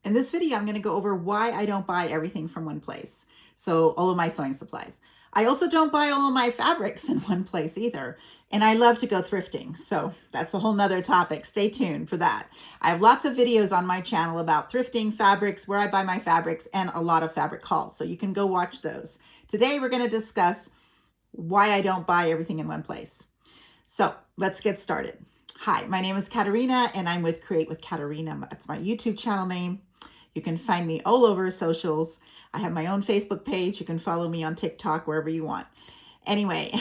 In this video, I'm going to go over why I don't buy everything from one place. So all of my sewing supplies. I also don't buy all of my fabrics in one place either. And I love to go thrifting. So that's a whole nother topic. Stay tuned for that. I have lots of videos on my channel about thrifting, fabrics, where I buy my fabrics, and a lot of fabric hauls. So you can go watch those. Today, we're going to discuss why I don't buy everything in one place. So let's get started. Hi, my name is Katerina and I'm with Create with Katerina. That's my YouTube channel name. You can find me all over socials. I have my own Facebook page. You can follow me on TikTok, wherever you want. Anyway,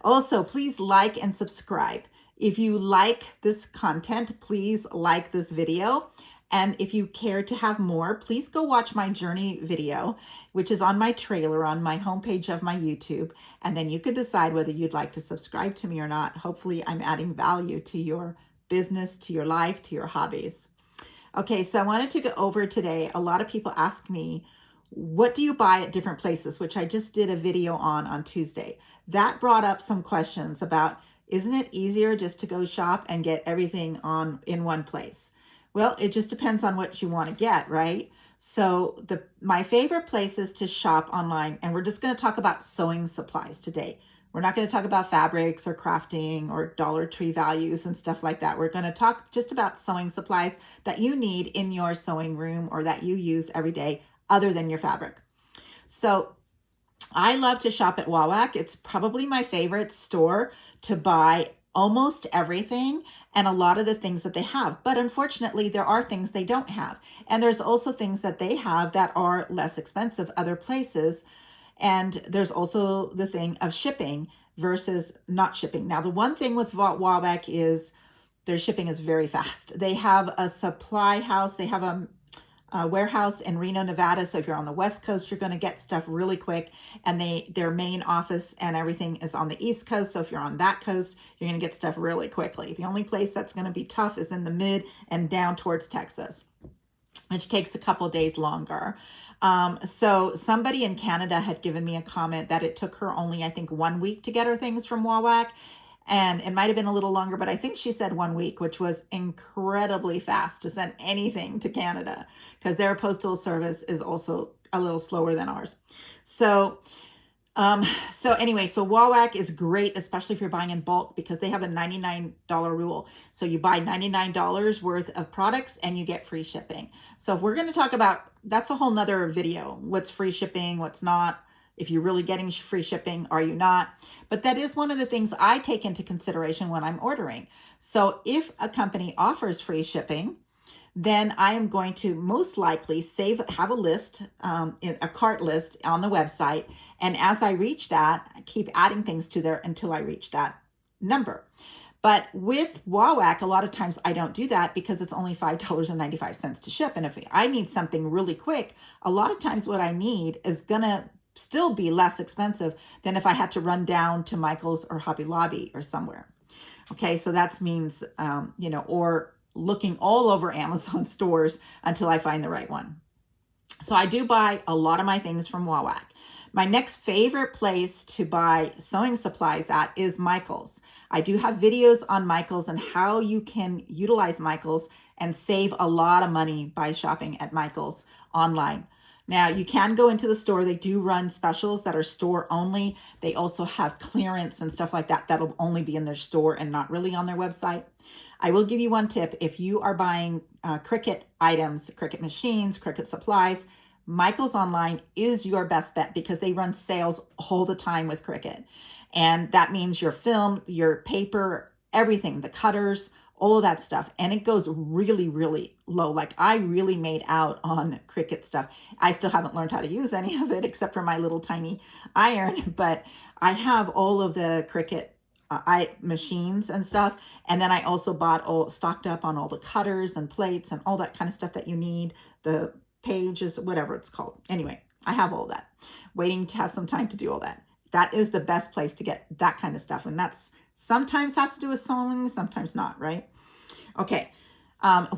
also please like and subscribe. If you like this content, please like this video. And if you care to have more, please go watch my journey video, which is on my trailer on my homepage of my YouTube. And then you could decide whether you'd like to subscribe to me or not. Hopefully I'm adding value to your business, to your life, to your hobbies. Okay, so I wanted to go over today. A lot of people ask me, what do you buy at different places? Which I just did a video on Tuesday. That brought up some questions about, isn't it easier just to go shop and get everything in one place? Well, it just depends on what you want to get, right? So my favorite places to shop online, and we're just going to talk about sewing supplies today. We're not going to talk about fabrics or crafting or Dollar Tree values and stuff like that. We're going to talk just about sewing supplies that you need in your sewing room or that you use every day other than your fabric. So I love to shop at Wawak. It's probably my favorite store to buy almost everything and a lot of the things that they have. But unfortunately, there are things they don't have. And there's also things that they have that are less expensive other places. And there's also the thing of shipping versus not shipping. Now, the one thing with Wawak is their shipping is very fast. They have a supply house. They have a warehouse in Reno, Nevada. So if you're on the West Coast, you're going to get stuff really quick. And their main office and everything is on the East Coast. So if you're on that coast, you're going to get stuff really quickly. The only place that's going to be tough is in the mid and down towards Texas, which takes a couple days longer. So somebody in Canada had given me a comment that it took her only, I think, 1 week to get her things from Wawak. And it might have been a little longer, but I think she said 1 week, which was incredibly fast to send anything to Canada because their postal service is also a little slower than ours. So anyway, Wawak is great, especially if you're buying in bulk because they have a $99 rule. So you buy $99 worth of products and you get free shipping. So if we're going to talk about, that's a whole nother video. What's free shipping, what's not. If you're really getting free shipping, are you not? But that is one of the things I take into consideration when I'm ordering. So if a company offers free shipping, then I am going to most likely have a list, a cart list on the website. And as I reach that, I keep adding things to there until I reach that number. But with Wawak, a lot of times I don't do that because it's only $5.95 to ship. And if I need something really quick, a lot of times what I need is going to still be less expensive than if I had to run down to Michael's or Hobby Lobby or somewhere. Okay, so that means, or looking all over Amazon stores until I find the right one. So I do buy a lot of my things from Wawak. My next favorite place to buy sewing supplies at is Michael's. I do have videos on Michael's and how you can utilize Michael's and save a lot of money by shopping at Michael's online. Now, you can go into the store. They do run specials that are store only. They also have clearance and stuff like that that'll only be in their store and not really on their website. I will give you one tip. If you are buying Cricut items, Cricut machines, Cricut supplies, Michael's online is your best bet because they run sales all the time with Cricut. And that means your film, your paper, everything, the cutters, all of that stuff. And it goes really, really low. Like I really made out on Cricut stuff. I still haven't learned how to use any of it except for my little tiny iron, but I have all of the Cricut machines and stuff. And then I also stocked up on all the cutters and plates and all that kind of stuff that you need, the pages, whatever it's called. Anyway, I have all that, waiting to have some time to do all that. That is the best place to get that kind of stuff. And that's sometimes has to do with sewing, sometimes not, right? Okay.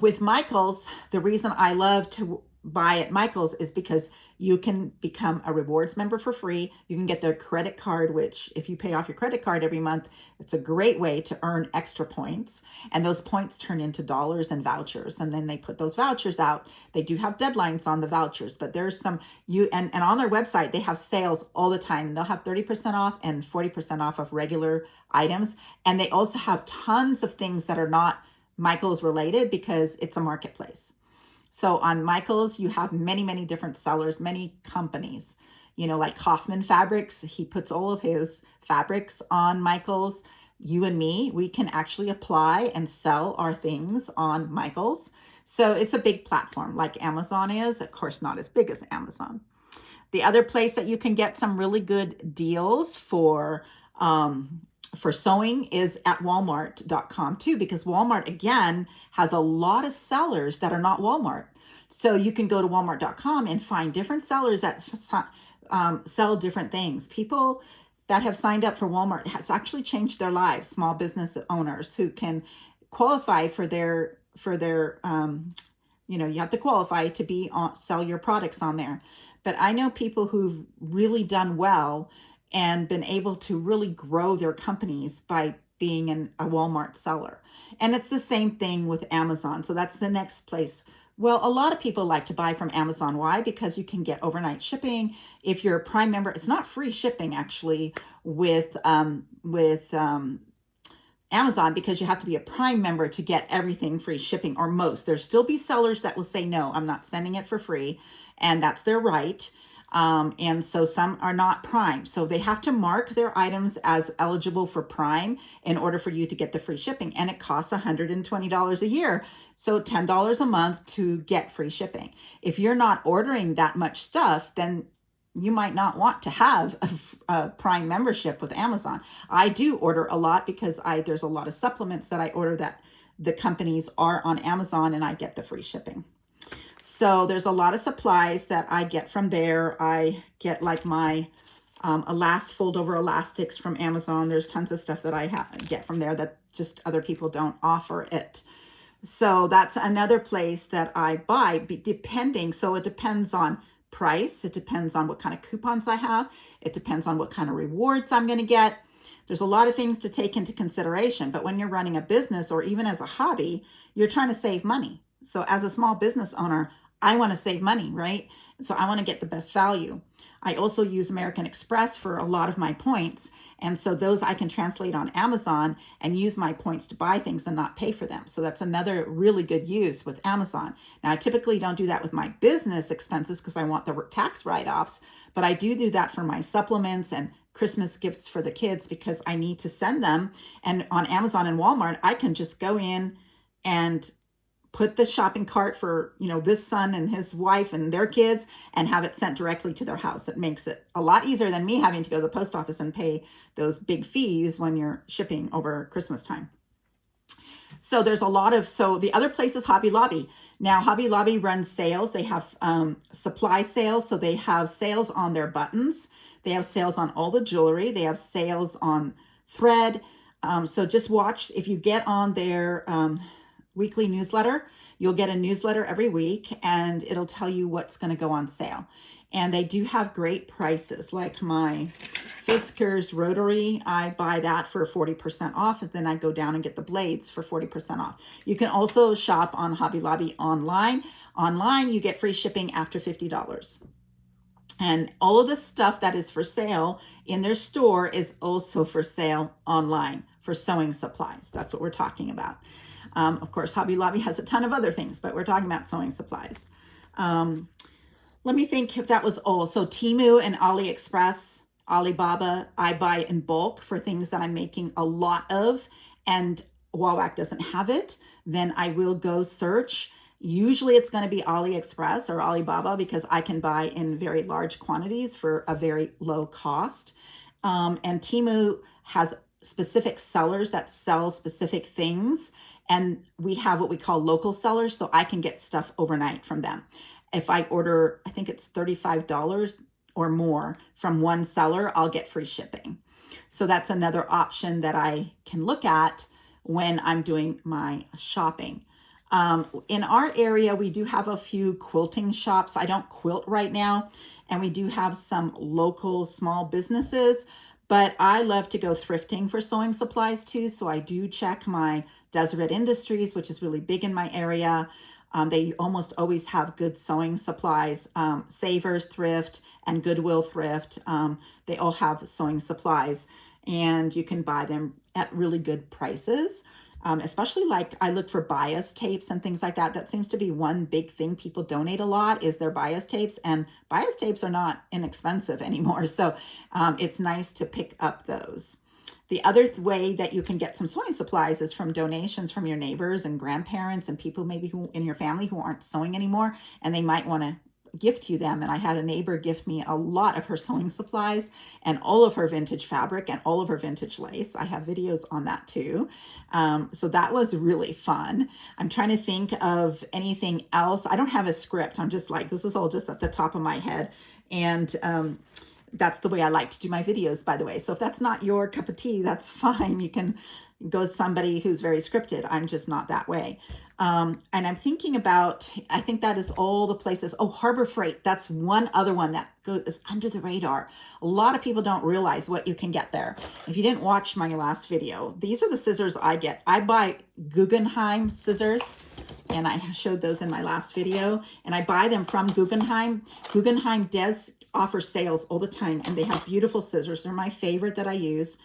With Michael's, the reason I love to buy at Michael's is because you can become a rewards member for free. You can get their credit card, which if you pay off your credit card every month, it's a great way to earn extra points. And those points turn into dollars and vouchers. And then they put those vouchers out. They do have deadlines on the vouchers, but there's some, and on their website, they have sales all the time. They'll have 30% off and 40% off of regular items. And they also have tons of things that are not Michael's related because it's a marketplace. So on Michael's, you have many, many different sellers, many companies, like Kaufman Fabrics. He puts all of his fabrics on Michael's. You and me, we can actually apply and sell our things on Michael's. So it's a big platform like Amazon is, of course, not as big as Amazon. The other place that you can get some really good deals for sewing is at Walmart.com too, because Walmart, again, has a lot of sellers that are not Walmart. So you can go to Walmart.com and find different sellers that sell different things. People that have signed up for Walmart has actually changed their lives, small business owners who can qualify for their you have to qualify to sell your products on there. But I know people who've really done well and been able to really grow their companies by being a Walmart seller. And it's the same thing with Amazon. So that's the next place. Well, a lot of people like to buy from Amazon. Why? Because you can get overnight shipping. If you're a Prime member, it's not free shipping actually with Amazon, because you have to be a Prime member to get everything free shipping, or most. There'll still be sellers that will say, no, I'm not sending it for free. And that's their right. And so some are not Prime. So they have to mark their items as eligible for Prime in order for you to get the free shipping. And it costs $120 a year. So $10 a month to get free shipping. If you're not ordering that much stuff, then you might not want to have a Prime membership with Amazon. I do order a lot because there's a lot of supplements that I order that the companies are on Amazon, and I get the free shipping. So there's a lot of supplies that I get from there. I get like my fold over elastics from Amazon. There's tons of stuff that I get from there that just other people don't offer it. So that's another place that I buy, depending. So it depends on price. It depends on what kind of coupons I have. It depends on what kind of rewards I'm going to get. There's a lot of things to take into consideration. But when you're running a business, or even as a hobby, you're trying to save money. So as a small business owner, I want to save money, right? So I want to get the best value. I also use American Express for a lot of my points. And so those I can translate on Amazon and use my points to buy things and not pay for them. So that's another really good use with Amazon. Now, I typically don't do that with my business expenses because I want the tax write-offs, but I do that for my supplements and Christmas gifts for the kids because I need to send them. And on Amazon and Walmart, I can just go in and put the shopping cart for, this son and his wife and their kids and have it sent directly to their house. It makes it a lot easier than me having to go to the post office and pay those big fees when you're shipping over Christmas time. So there's so the other place is Hobby Lobby. Now, Hobby Lobby runs sales. They have supply sales. So they have sales on their buttons. They have sales on all the jewelry. They have sales on thread. So just watch, if you get on their weekly newsletter, you'll get a newsletter every week and it'll tell you what's going to go on sale. And they do have great prices, like my Fiskars rotary. I buy that for 40% off, and then I go down and get the blades for 40% off. You can also shop on Hobby Lobby online. Online, you get free shipping after $50. And all of the stuff that is for sale in their store is also for sale online for sewing supplies. That's what we're talking about. Of course, Hobby Lobby has a ton of other things, but we're talking about sewing supplies. Let me think if that was all. So Temu and AliExpress, Alibaba, I buy in bulk for things that I'm making a lot of, and Wawak doesn't have it. Then I will go search. Usually it's going to be AliExpress or Alibaba because I can buy in very large quantities for a very low cost. And Temu has specific sellers that sell specific things. And we have what we call local sellers, so I can get stuff overnight from them. If I order, I think it's $35 or more from one seller, I'll get free shipping. So that's another option that I can look at when I'm doing my shopping. In our area, we do have a few quilting shops. I don't quilt right now, and we do have some local small businesses, but I love to go thrifting for sewing supplies too. So I do check my Deseret Industries, which is really big in my area. They almost always have good sewing supplies. Savers Thrift and Goodwill Thrift, they all have sewing supplies, and you can buy them at really good prices. Especially like I look for bias tapes and things like that. That seems to be one big thing people donate a lot is their bias tapes, and bias tapes are not inexpensive anymore. So it's nice to pick up those. The other way that you can get some sewing supplies is from donations from your neighbors and grandparents and people maybe who in your family who aren't sewing anymore, and they might want to gift you them. And I had a neighbor gift me a lot of her sewing supplies and all of her vintage fabric and all of her vintage lace. I have videos on that too. So that was really fun. I'm trying to think of anything else. I don't have a script. I'm just like, this is all just at the top of my head. And that's the way I like to do my videos, by the way. So if that's not your cup of tea, that's fine. You can go with somebody who's very scripted. I'm just not that way. And I'm thinking about, I think that is all the places. Oh, Harbor Freight. That's one other one that is under the radar. A lot of people don't realize what you can get there. If you didn't watch my last video, these are the scissors I get. I buy Guggenheim scissors, and I showed those in my last video, and I buy them from Guggenheim. Guggenheim does offer sales all the time, and they have beautiful scissors. They're my favorite that I use.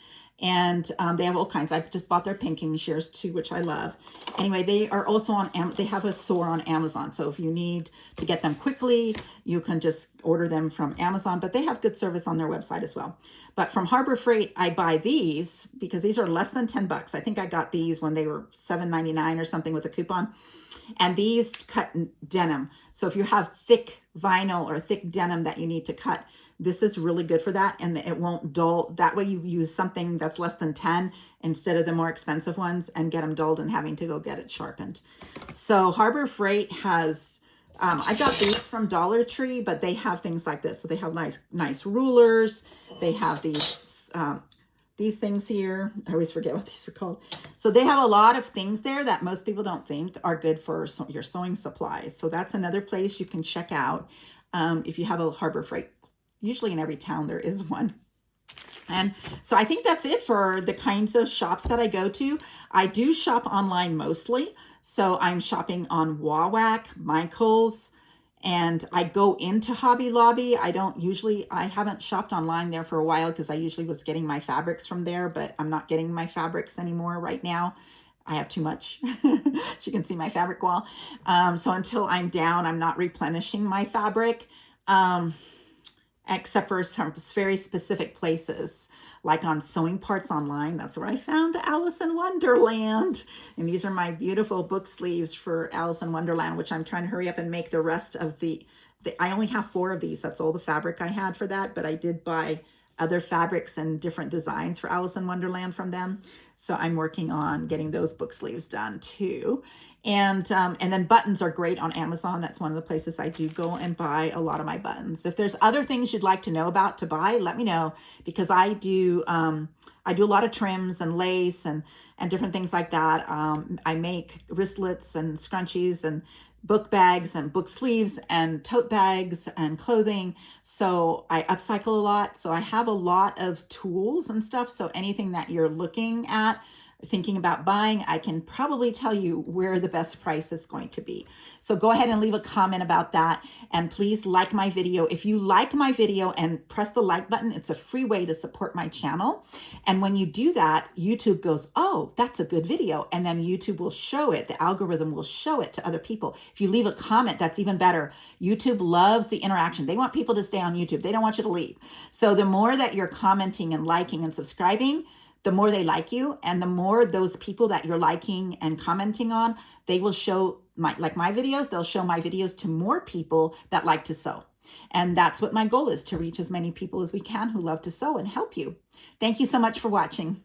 And they have all kinds. I just bought their pinking shears too, which I love. Anyway, they are also on, they have a store on Amazon. So if you need to get them quickly, you can just order them from Amazon, but they have good service on their website as well. But from Harbor Freight, I buy these because these are less than 10 bucks. I think I got these when they were $7.99 or something with a coupon. And these cut denim. So if you have thick vinyl or thick denim that you need to cut, this is really good for that, and it won't dull. That way you use something that's less than 10 instead of the more expensive ones and get them dulled and having to go get it sharpened. So Harbor Freight has, I got these from Dollar Tree, but they have things like this. So they have nice rulers. They have these things here. I always forget what these are called. So they have a lot of things there that most people don't think are good for your sewing supplies. So that's another place you can check out if you have a Harbor Freight. Usually in every town there is one. And so I think that's it for the kinds of shops that I go to. I do shop online mostly. So I'm shopping on Wawak, Michael's, and I go into Hobby Lobby. I haven't shopped online there for a while because I usually was getting my fabrics from there, but I'm not getting my fabrics anymore right now. I have too much. As you can see my fabric wall. So until I'm down, I'm not replenishing my fabric. Except for some very specific places, like on Sewing Parts Online. That's where I found the Alice in Wonderland. And these are my beautiful book sleeves for Alice in Wonderland, which I'm trying to hurry up and make the rest of I only have 4 of these. That's all the fabric I had for that, but I did buy other fabrics and different designs for Alice in Wonderland from them. So I'm working on getting those book sleeves done too. And then buttons are great on Amazon. That's one of the places I do go and buy a lot of my buttons. If there's other things you'd like to know about to buy, let me know, because I do a lot of trims and lace and different things like that. I make wristlets and scrunchies and book bags and book sleeves and tote bags and clothing. So I upcycle a lot. So I have a lot of tools and stuff. So anything that you're looking at, thinking about buying, I can probably tell you where the best price is going to be. So go ahead and leave a comment about that. And please like my video. If you like my video and press the like button, it's a free way to support my channel. And when you do that, YouTube goes, oh, that's a good video. And then YouTube will show it. The algorithm will show it to other people. If you leave a comment, that's even better. YouTube loves the interaction. They want people to stay on YouTube. They don't want you to leave. So the more that you're commenting and liking and subscribing, the more they like you, and the more those people that you're liking and commenting on, they will show my videos, they'll show my videos to more people that like to sew. And that's what my goal is, to reach as many people as we can who love to sew and help you. Thank you so much for watching.